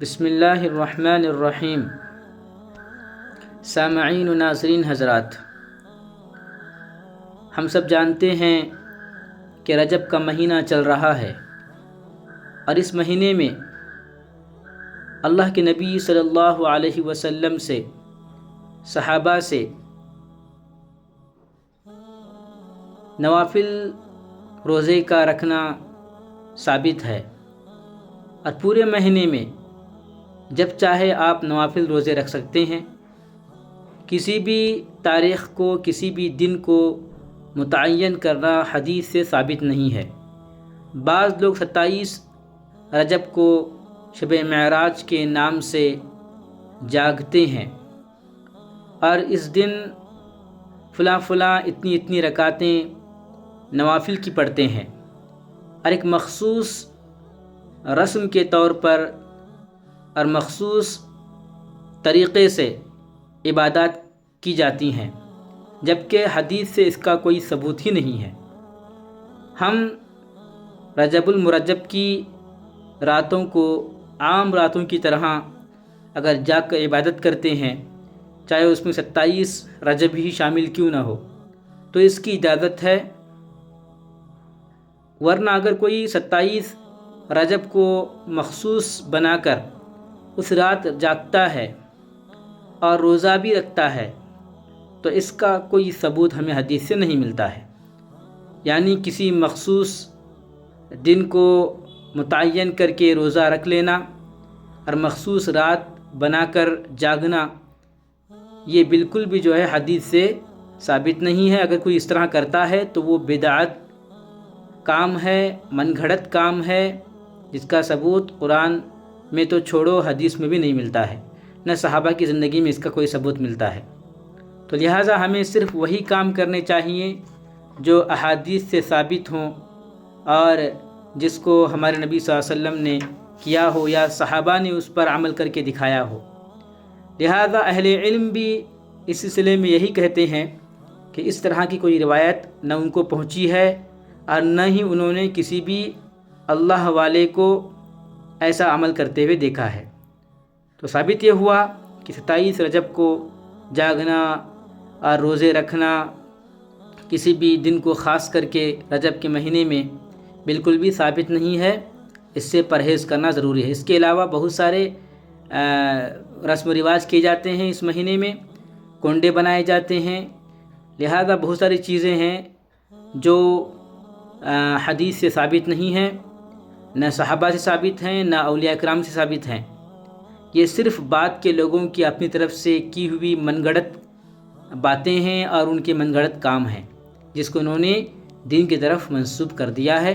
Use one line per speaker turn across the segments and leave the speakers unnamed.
بسم اللہ الرحمن الرحیم۔ سامعین و ناظرین حضرات، ہم سب جانتے ہیں کہ رجب کا مہینہ چل رہا ہے، اور اس مہینے میں اللہ کے نبی صلی اللہ علیہ وسلم سے، صحابہ سے نوافل روزے کا رکھنا ثابت ہے، اور پورے مہینے میں جب چاہے آپ نوافل روزے رکھ سکتے ہیں۔ کسی بھی تاریخ کو، کسی بھی دن کو متعین کرنا حدیث سے ثابت نہیں ہے۔ بعض لوگ 27 رجب کو شب معراج کے نام سے جاگتے ہیں، اور اس دن فلاں اتنی رکعتیں نوافل کی پڑھتے ہیں، اور ایک مخصوص رسم کے طور پر اور مخصوص طریقے سے عبادات کی جاتی ہیں، جبکہ حدیث سے اس کا کوئی ثبوت ہی نہیں ہے۔ ہم رجب المرجب کی راتوں کو عام راتوں کی طرح اگر جاگ کر عبادت کرتے ہیں، چاہے اس میں 27 رجب ہی شامل کیوں نہ ہو، تو اس کی اجازت ہے۔ ورنہ اگر کوئی 27 رجب کو مخصوص بنا کر اس رات جاگتا ہے اور روزہ بھی رکھتا ہے، تو اس کا کوئی ثبوت ہمیں حدیث سے نہیں ملتا ہے۔ یعنی کسی مخصوص دن کو متعین کر کے روزہ رکھ لینا اور مخصوص رات بنا کر جاگنا، یہ بالکل بھی حدیث سے ثابت نہیں ہے۔ اگر کوئی اس طرح کرتا ہے تو وہ بدعت کام ہے، من گھڑت کام ہے، جس کا ثبوت قرآن میں تو چھوڑو، حدیث میں بھی نہیں ملتا ہے، نہ صحابہ کی زندگی میں اس کا کوئی ثبوت ملتا ہے۔ تو لہٰذا ہمیں صرف وہی کام کرنے چاہیے جو احادیث سے ثابت ہوں، اور جس کو ہمارے نبی صلی اللہ علیہ وسلم نے کیا ہو یا صحابہ نے اس پر عمل کر کے دکھایا ہو۔ لہٰذا اہل علم بھی اس سلسلے میں یہی کہتے ہیں کہ اس طرح کی کوئی روایت نہ ان کو پہنچی ہے، اور نہ ہی انہوں نے کسی بھی اللہ والے کو ایسا عمل کرتے ہوئے دیکھا ہے۔ تو ثابت یہ ہوا کہ 27 رجب کو جاگنا اور روزے رکھنا کسی بھی دن کو خاص کر کے رجب کے مہینے میں بالکل بھی ثابت نہیں ہے، اس سے پرہیز کرنا ضروری ہے۔ اس کے علاوہ بہت سارے رسم و رواج کیے جاتے ہیں، اس مہینے میں کنڈے بنائے جاتے ہیں، لہذا بہت ساری چیزیں ہیں جو حدیث سے ثابت نہیں ہیں، نہ صحابہ سے ثابت ہیں، نہ اولیاء کرام سے ثابت ہیں۔ یہ صرف بعد کے لوگوں کی اپنی طرف سے کی ہوئی من گھڑت باتیں ہیں اور ان کے من گھڑت کام ہیں، جس کو انہوں نے دین کی طرف منسوب کر دیا ہے،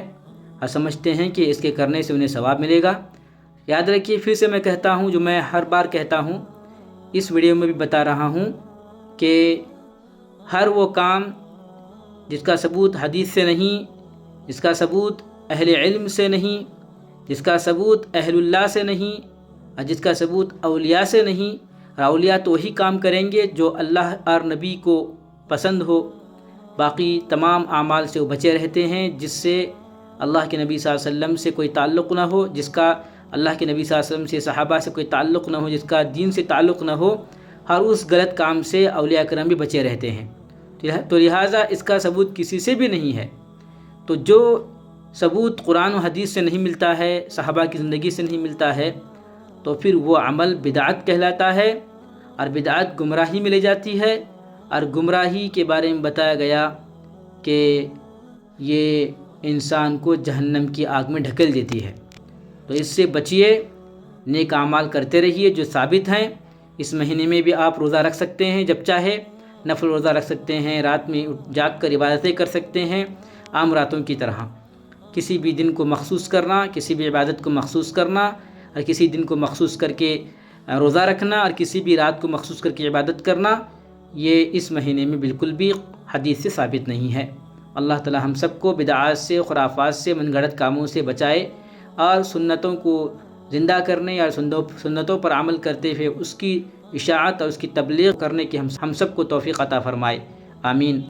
اور سمجھتے ہیں کہ اس کے کرنے سے انہیں ثواب ملے گا۔ یاد رکھیے، پھر سے میں کہتا ہوں جو میں ہر بار کہتا ہوں، اس ویڈیو میں بھی بتا رہا ہوں کہ ہر وہ کام جس کا ثبوت حدیث سے نہیں، جس کا ثبوت اہل علم سے نہیں، جس کا ثبوت اہل اللہ سے نہیں، اور جس کا ثبوت اولیاء سے نہیں، اور اولیاء تو وہی کام کریں گے جو اللہ اور نبی کو پسند ہو، باقی تمام اعمال سے وہ بچے رہتے ہیں جس سے اللہ کے نبی صلی اللہ علیہ وسلم سے کوئی تعلق نہ ہو، جس کا اللہ کے نبی صلی اللہ علیہ وسلم سے، صحابہ سے کوئی تعلق نہ ہو، جس کا دین سے تعلق نہ ہو، ہر اس غلط کام سے اولیاء کرام بھی بچے رہتے ہیں۔ تو لہٰذا اس کا ثبوت کسی سے بھی نہیں ہے۔ تو جو ثبوت قرآن و حدیث سے نہیں ملتا ہے، صحابہ کی زندگی سے نہیں ملتا ہے، تو پھر وہ عمل بدعت کہلاتا ہے، اور بدعت گمراہی میں لے جاتی ہے، اور گمراہی کے بارے میں بتایا گیا کہ یہ انسان کو جہنم کی آگ میں ڈھکیل دیتی ہے۔ تو اس سے بچیے، نیک اعمال کرتے رہیے جو ثابت ہیں۔ اس مہینے میں بھی آپ روزہ رکھ سکتے ہیں، جب چاہے نفل روزہ رکھ سکتے ہیں، رات میں جاگ کر عبادتیں کر سکتے ہیں عام راتوں کی طرح۔ کسی بھی دن کو مخصوص کرنا، کسی بھی عبادت کو مخصوص کرنا، اور کسی دن کو مخصوص کر کے روزہ رکھنا، اور کسی بھی رات کو مخصوص کر کے عبادت کرنا، یہ اس مہینے میں بالکل بھی حدیث سے ثابت نہیں ہے۔ اللہ تعالی ہم سب کو بدعات سے، خرافات سے، من گھڑت کاموں سے بچائے، اور سنتوں کو زندہ کرنے اور سنتوں پر عمل کرتے ہوئے اس کی اشاعت اور اس کی تبلیغ کرنے کی ہم سب کو توفیق عطا فرمائے۔ آمین۔